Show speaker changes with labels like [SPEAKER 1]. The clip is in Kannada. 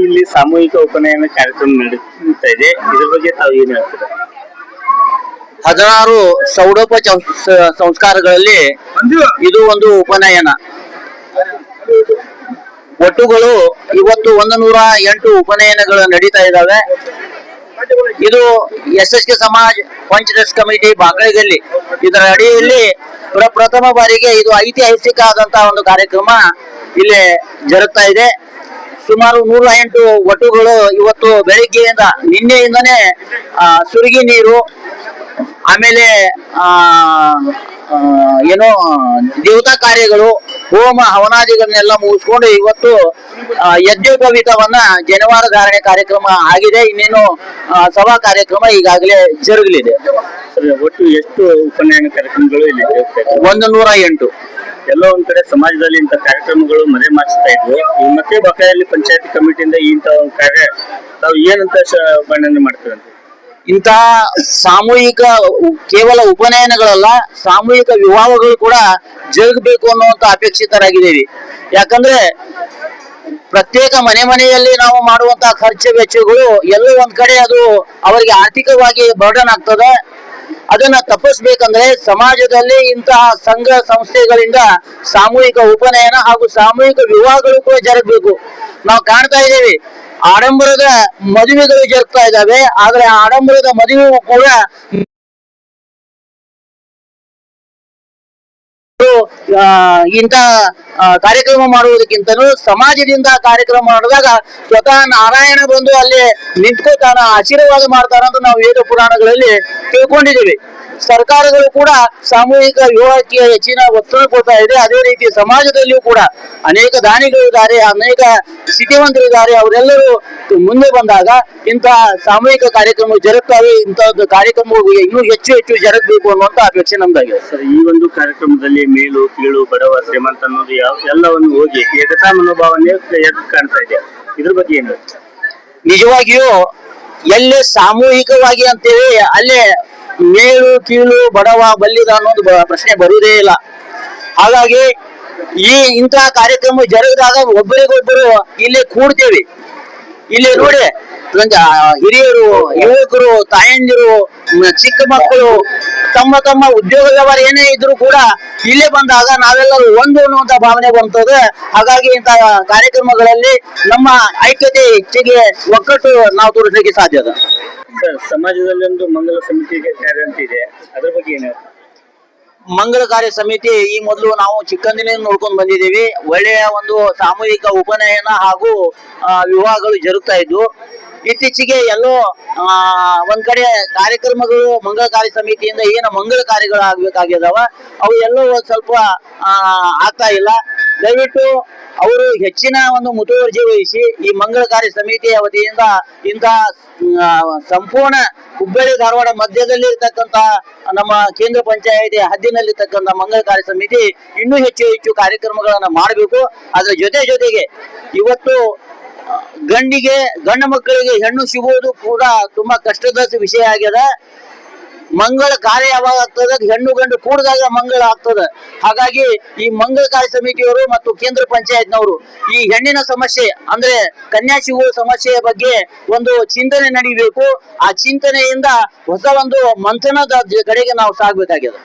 [SPEAKER 1] ಇಲ್ಲಿ ಸಾಮೂಹಿಕ ಉಪನಯನ ಕಾರ್ಯಕ್ರಮ ನಡೀತಾ ಇದೆ, ಇದ್ರ ಬಗ್ಗೆ ತಾವು ಏನ್ ಹೇಳ್ತೀರಾ?
[SPEAKER 2] 16 ಸಂಸ್ಕಾರಗಳಲ್ಲಿ ಇದು ಒಂದು ಉಪನಯನ. ಒಟ್ಟುಗಳು ಇವತ್ತು 108 ಉಪನಯನಗಳು ನಡೀತಾ ಇದ್ದಾವೆ. ಇದು SSK ಸಮಾಜ್ ಪಂಚರಸ್ ಕಮಿಟಿ ಬಾಕಳಿಗಲ್ಲಿ ಇದರ ಅಡಿಯಲ್ಲಿ ಪ್ರಥಮ ಬಾರಿಗೆ ಇದು ಐತಿಹಾಸಿಕ ಆದಂತಹ ಒಂದು ಕಾರ್ಯಕ್ರಮ ಇಲ್ಲಿ ಜರುಗ್ತಾ ಇದೆ. ಸುಮಾರು 108 ಒಟ್ಟುಗಳು ಇವತ್ತು ಬೆಳಿಗ್ಗೆಯಿಂದ ನಿನ್ನೆಯಿಂದನೇ ಸುರುಗಿ ನೀರು, ಆಮೇಲೆ ಏನೋ ದೇವತಾ ಕಾರ್ಯಗಳು, ಹೋಮ ಹವನಾದಿಗಳನ್ನೆಲ್ಲ ಮುಗಿಸ್ಕೊಂಡು ಇವತ್ತು ಯಜ್ಞೋಪವೀತವನ್ನ ಜನವಾರ ಧಾರಣೆ ಕಾರ್ಯಕ್ರಮ ಆಗಿದೆ. ಇನ್ನೇನು ಸಭಾ ಕಾರ್ಯಕ್ರಮ ಈಗಾಗಲೇ ಜರುಗಲಿದೆ.
[SPEAKER 1] ಒಟ್ಟು ಎಷ್ಟು ಉಪನಯನ ಕಾರ್ಯಕ್ರಮಗಳು ಇಲ್ಲಿ
[SPEAKER 2] 108.
[SPEAKER 1] ಎಲ್ಲೋ ಒಂದ್ ಕಡೆ ಸಮಾಜದಲ್ಲಿ ಇಂಥ ಕಾರ್ಯಕ್ರಮಗಳು ಮನೆ ಮಾಡಿಸ್ತಾ ಇದ್ವು. ಮತ್ತೆ ಬಕಾಯಲ್ಲಿ ಪಂಚಾಯತಿ ಕಮಿಟಿಯಿಂದ ಇಂಥ ಕಾರ್ಯ ತಾವು ಏನಂತ ವರ್ಣನೆ ಮಾಡ್ತೀರಂತ?
[SPEAKER 2] ಇಂತಹ ಸಾಮೂಹಿಕ ಕೇವಲ ಉಪನಯನಗಳಲ್ಲ, ಸಾಮೂಹಿಕ ವಿವಾಹಗಳು ಕೂಡ ಜರುಗಬೇಕು ಅನ್ನುವಂತ ಅಪೇಕ್ಷಿತರಾಗಿದ್ದೇವೆ. ಯಾಕಂದ್ರೆ ಪ್ರತ್ಯೇಕ ಮನೆಯಲ್ಲಿ ನಾವು ಮಾಡುವಂತಹ ಖರ್ಚು ವೆಚ್ಚಗಳು ಎಲ್ಲೋ ಒಂದ್ ಕಡೆ ಅದು ಅವರಿಗೆ ಆರ್ಥಿಕವಾಗಿ ಬರ್ಡನ್ ಆಗ್ತದೆ. ಅದನ್ನ ತಪ್ಪಿಸ್ಬೇಕಂದ್ರೆ ಸಮಾಜದಲ್ಲಿ ಇಂತಹ ಸಂಘ ಸಂಸ್ಥೆಗಳಿಂದ ಸಾಮೂಹಿಕ ಉಪನಯನ ಹಾಗೂ ಸಾಮೂಹಿಕ ವಿವಾಹಗಳು ಕೂಡ ಜರುಗಬೇಕು. ನಾವು ಕಾಣ್ತಾ ಇದ್ದೇವೆ, ಆಡಂಬರದ ಮದುವೆಗಳು ಜರುಗ್ತಾ ಇದ್ದಾವೆ. ಆದ್ರೆ ಆಡಂಬರದ ಮದುವೆಗೂ ಕೂಡ ಇಂಥ ಕಾರ್ಯಕ್ರಮ ಮಾಡುವುದಕ್ಕಿಂತಲೂ ಸಮಾಜದಿಂದ ಕಾರ್ಯಕ್ರಮ ಮಾಡಿದಾಗ ಸ್ವತಃ ನಾರಾಯಣ ಬಂದು ಅಲ್ಲಿ ನಿಂತ್ಕೋತಾನ, ಆಶೀರ್ವಾದ ಮಾಡ್ತಾರಂತ ನಾವು ವೇದ ಪುರಾಣಗಳಲ್ಲಿ ತಿಳ್ಕೊಂಡಿದ್ದೀವಿ. ಸರ್ಕಾರಗಳು ಕೂಡ ಸಾಮೂಹಿಕ ವಿವಾಹಕ್ಕೆ ಹೆಚ್ಚಿನ ಒತ್ತಡ ಕೊಡ್ತಾ ಇದೆ. ಅದೇ ರೀತಿ ಸಮಾಜದಲ್ಲಿಯೂ ಕೂಡ ಅನೇಕ ದಾನಿಗಳಿದ್ದಾರೆ, ಅನೇಕ ಸ್ಥಿತಿವಂತರಿದ್ದಾರೆ. ಅವರೆಲ್ಲರೂ ಮುಂದೆ ಬಂದಾಗ ಇಂತಹ ಸಾಮೂಹಿಕ ಕಾರ್ಯಕ್ರಮ ಜರುಗ್ತವೆ. ಇಂತಹದ್ದು ಕಾರ್ಯಕ್ರಮಗಳು ಇನ್ನೂ ಹೆಚ್ಚು ಜರುಗಬೇಕು ಅನ್ನುವಂತ ಅಪೇಕ್ಷೆ ನಮ್ದಾಗಿದೆ.
[SPEAKER 1] ಸರ್, ಈ ಒಂದು ಕಾರ್ಯಕ್ರಮದಲ್ಲಿ ಮೇಲು ಕೀಳು ಬಡವ ಶ್ರೀಮಂತ ಅನ್ನೋದು ಎಲ್ಲವನ್ನು ಹೋಗಿ ಏಕತಾ ಮನೋಭಾವನೆ ಕಾಣ್ತಾ ಇದೆ. ಇದ್ರ ಬಗ್ಗೆ ಏನು?
[SPEAKER 2] ನಿಜವಾಗಿಯೂ ಎಲ್ಲೇ ಸಾಮೂಹಿಕವಾಗಿ ಅಂತೇಳಿ ಅಲ್ಲೇ ಮೇಲು ಕೀಳು ಬಡವ ಬಲ್ಲಿದ ಅನ್ನೋದು ಪ್ರಶ್ನೆ ಬರುವುದೇ ಇಲ್ಲ. ಹಾಗಾಗಿ ಇಂತಹ ಕಾರ್ಯಕ್ರಮ ಜರುಗಿದಾಗ ಒಬ್ಬರಿಗೊಬ್ಬರು ಇಲ್ಲಿ ಕೂಡ್ತೇವೆ. ಇಲ್ಲಿ ನೋಡಿ, ಹಿರಿಯರು, ಯುವಕರು, ತಾಯಂದಿರು, ಚಿಕ್ಕ ಮಕ್ಕಳು ತಮ್ಮ ಉದ್ಯೋಗ ವ್ಯವಹಾರ ಏನೇ ಇದ್ರು ಕೂಡ ಇಲ್ಲೇ ಬಂದಾಗ ನಾವೆಲ್ಲರೂ ಒಂದು ಅನ್ನುವಂತ ಭಾವನೆ ಬರ್ತದೆ. ಹಾಗಾಗಿ ಇಂತಹ ಕಾರ್ಯಕ್ರಮಗಳಲ್ಲಿ ನಮ್ಮ ಐಕ್ಯತೆ ಹೆಚ್ಚಿಗೆ ಒಕ್ಕಟ್ಟು ನಾವು ತೋರಿಸಲಿಕ್ಕೆ ಸಾಧ್ಯ.
[SPEAKER 1] ಸರ್, ಸಮಾಜದಲ್ಲಿ ಒಂದು ಮಂಗಲ ಸಮಿತಿ ಕಾರ್ಯ ಅಂತ ಇದೆ, ಅದ್ರ ಬಗ್ಗೆ ಏನು?
[SPEAKER 2] ಮಂಗಳ ಕಾರ್ಯ ಸಮಿತಿ ಈ ಮೊದಲು ನಾವು ಚಿಕ್ಕಂದಿನಿಂದ ನೋಡ್ಕೊಂಡು ಬಂದಿದ್ದೀವಿ. ಒಳ್ಳೆಯ ಒಂದು ಸಾಮೂಹಿಕ ಉಪನಯನ ಹಾಗೂ ವಿವಾಹಗಳು ಜರುಗ್ತಾ ಇದ್ವು. ಇತ್ತೀಚೆಗೆ ಎಲ್ಲೋ ಒಂದ್ ಕಡೆ ಕಾರ್ಯಕ್ರಮಗಳು ಮಂಗಳ ಕಾರ್ಯ ಸಮಿತಿಯಿಂದ ಏನು ಮಂಗಳ ಕಾರ್ಯಗಳು ಆಗ್ಬೇಕಾಗಿದಾವ ಅವು ಎಲ್ಲೋ ಸ್ವಲ್ಪ ಆಗ್ತಾ ಇಲ್ಲ. ದಯವಿಟ್ಟು ಅವರು ಹೆಚ್ಚಿನ ಒಂದು ಮುತುವರ್ಜಿ ವಹಿಸಿ ಈ ಮಂಗಳ ಕಾರ್ಯ ಸಮಿತಿಯ ವತಿಯಿಂದ ಇಂತಹ ಸಂಪೂರ್ಣ ಹುಬ್ಬಳ್ಳಿ ಧಾರವಾಡ ಮಧ್ಯದಲ್ಲಿ ಇರ್ತಕ್ಕಂತ ನಮ್ಮ ಕೇಂದ್ರ ಪಂಚಾಯತಿ ಹದ್ದಿನಲ್ಲಿರ್ತಕ್ಕಂಥ ಮಂಗಳ ಕಾರ್ಯ ಸಮಿತಿ ಇನ್ನೂ ಹೆಚ್ಚು ಕಾರ್ಯಕ್ರಮಗಳನ್ನ ಮಾಡಬೇಕು. ಅದ್ರ ಜೊತೆಗೆ ಇವತ್ತು ಗಂಡು ಮಕ್ಕಳಿಗೆ ಹೆಣ್ಣು ಸಿಗುವುದು ಕೂಡ ತುಂಬಾ ಕಷ್ಟದ ವಿಷಯ ಆಗ್ಯದ. ಮಂಗಳ ಕಾರ್ಯ ಯಾವಾಗ ಆಗ್ತದೆ, ಹೆಣ್ಣು ಗಂಡು ಕೂಡಿದಾಗ ಮಂಗಳ ಆಗ್ತದೆ. ಹಾಗಾಗಿ ಈ ಮಂಗಳ ಕಾರ್ಯ ಸಮಿತಿಯವರು ಮತ್ತು ಕೇಂದ್ರ ಪಂಚಾಯತ್ನವರು ಈ ಹೆಣ್ಣಿನ ಸಮಸ್ಯೆ ಅಂದ್ರೆ ಕನ್ಯಾ ಸಿಗುವ ಸಮಸ್ಯೆಯ ಬಗ್ಗೆ ಒಂದು ಚಿಂತನೆ ನಡೀಬೇಕು. ಆ ಚಿಂತನೆಯಿಂದ ಹೊಸ ಒಂದು ಮಂಥನದ ಕಡೆಗೆ ನಾವು ಸಾಗಬೇಕಾಗಿದೆ.